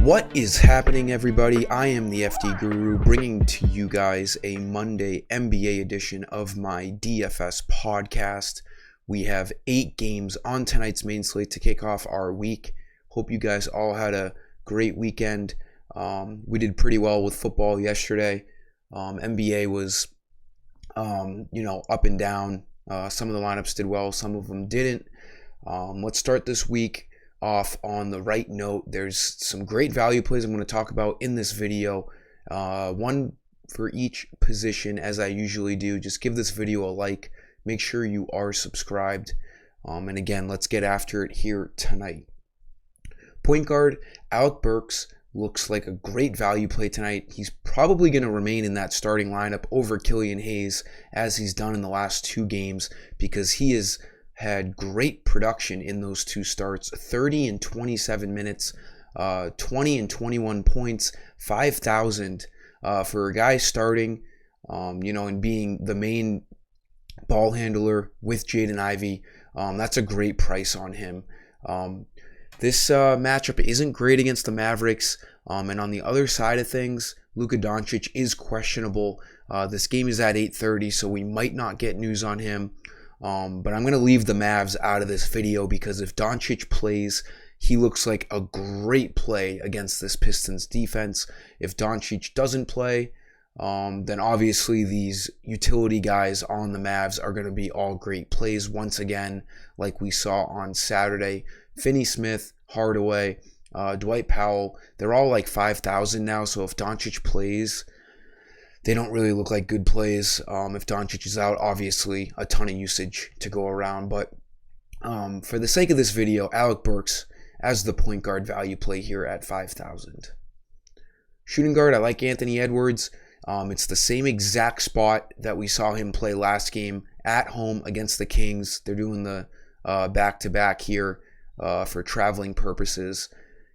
What is happening, everybody? I am the FD Guru, bringing to you guys a Monday NBA edition of my DFS podcast. We have 8 games on tonight's main slate to kick off our week. Hope you guys all had a great weekend. We did pretty well with football yesterday. NBA was, up and down. Some of the lineups did well, some of them didn't. Let's start this week off on the right note. There's some great value plays I'm going to talk about in this video, one for each position, as I usually do. Just give this video a like, make sure you are subscribed, and again, let's get after it here tonight. Point guard Alec Burks looks like a great value play tonight. He's probably going to remain in that starting lineup over Killian Hayes, as he's done in the last 2 games, because he is had great production in those 2 starts, 30 and 27 minutes, 20 and 21 points, 5,000 for a guy starting, and being the main ball handler with Jaden Ivey. That's a great price on him. This matchup isn't great against the Mavericks, and on the other side of things, Luka Doncic is questionable. This game is at 8:30, so we might not get news on him. But I'm going to leave the Mavs out of this video, because if Doncic plays, he looks like a great play against this Pistons defense. If Doncic doesn't play, then obviously these utility guys on the Mavs are going to be all great plays once again, like we saw on Saturday. Finney Smith, Hardaway, Dwight Powell, they're all like 5,000 now, so if Doncic plays, they don't really look like good plays. If Doncic is out, obviously a ton of usage to go around. But for the sake of this video, Alec Burks as the point guard value play here at 5,000. Shooting guard, I like Anthony Edwards. It's the same exact spot that we saw him play last game at home against the Kings. They're doing the back-to-back here for traveling purposes.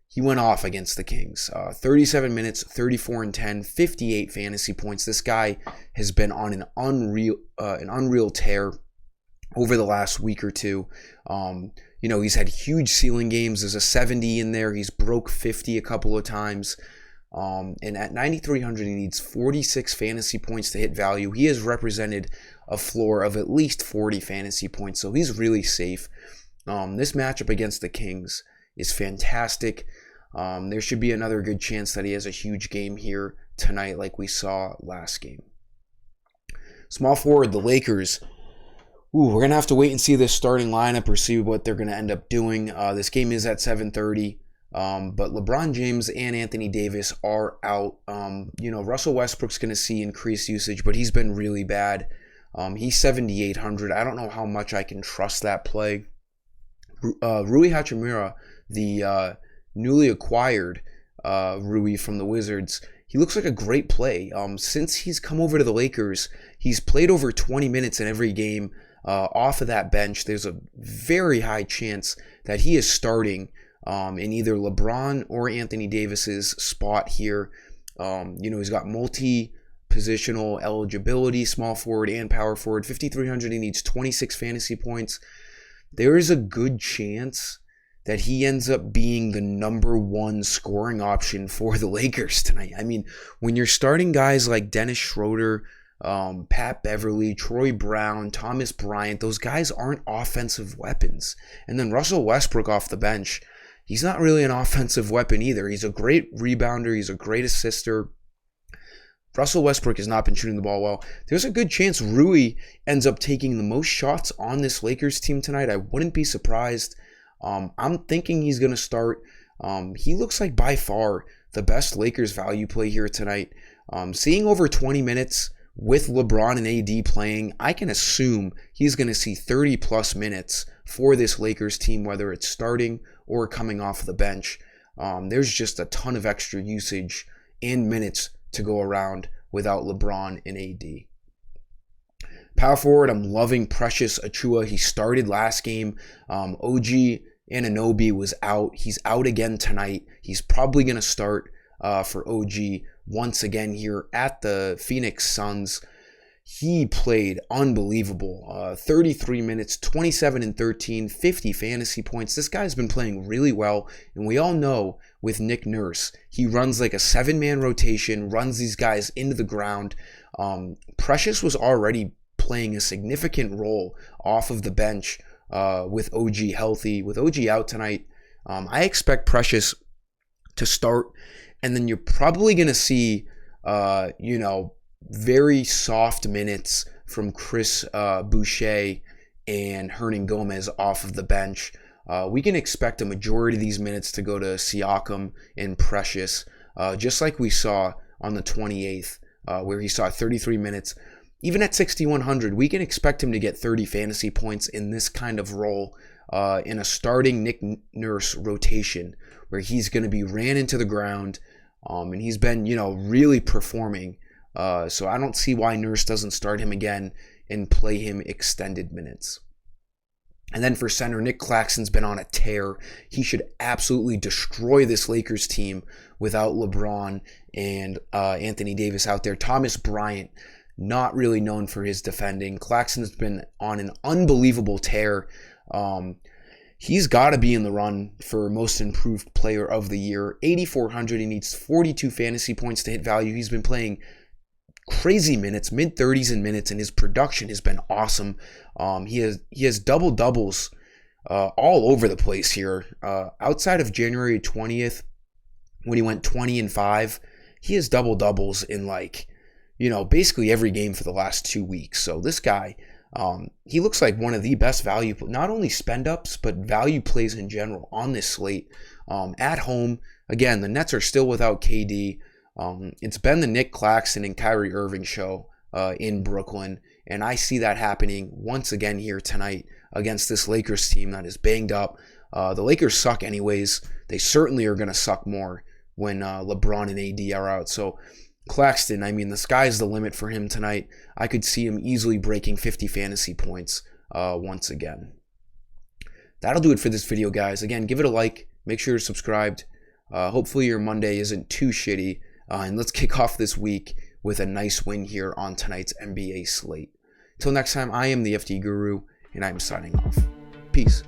He went off against the Kings. 37 minutes, 34 and 10, 58 fantasy points. This guy has been on an unreal tear over the last week or two. He's had huge ceiling games. There's a 70 in there. He's broke 50 a couple of times. And at 9,300, he needs 46 fantasy points to hit value. He has represented a floor of at least 40 fantasy points, so he's really safe. This matchup against the Kings is fantastic. There should be another good chance that he has a huge game here tonight, like we saw last game. Small forward, the Lakers. We're going to have to wait and see this starting lineup or see what they're going to end up doing. This game is at 7:30, but LeBron James and Anthony Davis are out. Russell Westbrook's going to see increased usage, but he's been really bad. He's 7,800. I don't know how much I can trust that play. Rui Hachimura, the newly acquired Rui from the Wizards, he looks like a great play. Since he's come over to the Lakers, he's played over 20 minutes in every game off of that bench. There's a very high chance that he is starting in either LeBron or Anthony Davis's spot here. He's got multi-positional eligibility, small forward and power forward. 5,300, he needs 26 fantasy points. There is a good chance that he ends up being the number 1 scoring option for the Lakers tonight. I mean, when you're starting guys like Dennis Schroeder, Pat Beverly, Troy Brown, Thomas Bryant, those guys aren't offensive weapons. And then Russell Westbrook off the bench, he's not really an offensive weapon either. He's a great rebounder. He's a great assister. Russell Westbrook has not been shooting the ball well. There's a good chance Rui ends up taking the most shots on this Lakers team tonight. I wouldn't be surprised. I'm thinking he's going to start. He looks like by far the best Lakers value play here tonight. Seeing over 20 minutes with LeBron and AD playing, I can assume he's going to see 30-plus minutes for this Lakers team, whether it's starting or coming off the bench. There's just a ton of extra usage and minutes to go around without LeBron and AD. Power forward, I'm loving Precious Achiuwa. He started last game. OG Anunoby was out. He's out again tonight. He's probably going to start for OG once again here at the Phoenix Suns. He played unbelievable. 33 minutes, 27 and 13, 50 fantasy points. This guy's been playing really well, and we all know with Nick Nurse, he runs like a 7-man rotation, runs these guys into the ground. Precious was already playing a significant role off of the bench with OG healthy. With OG out tonight, I expect Precious to start, and then you're probably going to see, very soft minutes from Chris Boucher and Hernan Gomez off of the bench. We can expect a majority of these minutes to go to Siakam and Precious, just like we saw on the 28th, where he saw 33 minutes. Even at 6,100, we can expect him to get 30 fantasy points in this kind of role in a starting Nick Nurse rotation, where he's going to be ran into the ground, and he's been, really performing. So I don't see why Nurse doesn't start him again and play him extended minutes. And then for center, Nick Claxton's been on a tear. He should absolutely destroy this Lakers team without LeBron and Anthony Davis out there. Thomas Bryant, not really known for his defending. Claxton's been on an unbelievable tear. He's got to be in the run for most improved player of the year. 8,400. He needs 42 fantasy points to hit value. He's been playing crazy minutes, mid-30s in minutes, and his production has been awesome. He has double-doubles all over the place here. Outside of January 20th, when he went 20 and 5, he has double-doubles in basically every game for the last 2 weeks. So this guy, he looks like one of the best value, not only spend-ups, but value plays in general on this slate. At home, again, the Nets are still without KD. It's been the Nick Claxton and Kyrie Irving show in Brooklyn, and I see that happening once again here tonight against this Lakers team that is banged up. The Lakers suck anyways. They certainly are going to suck more when LeBron and AD are out. So Claxton, the sky's the limit for him tonight. I could see him easily breaking 50 fantasy points once again. That'll do it for this video, guys. Again, give it a like. Make sure you're subscribed. Hopefully your Monday isn't too shitty. And let's kick off this week with a nice win here on tonight's NBA slate. Till next time, I am the FD Guru, and I'm signing off. Peace.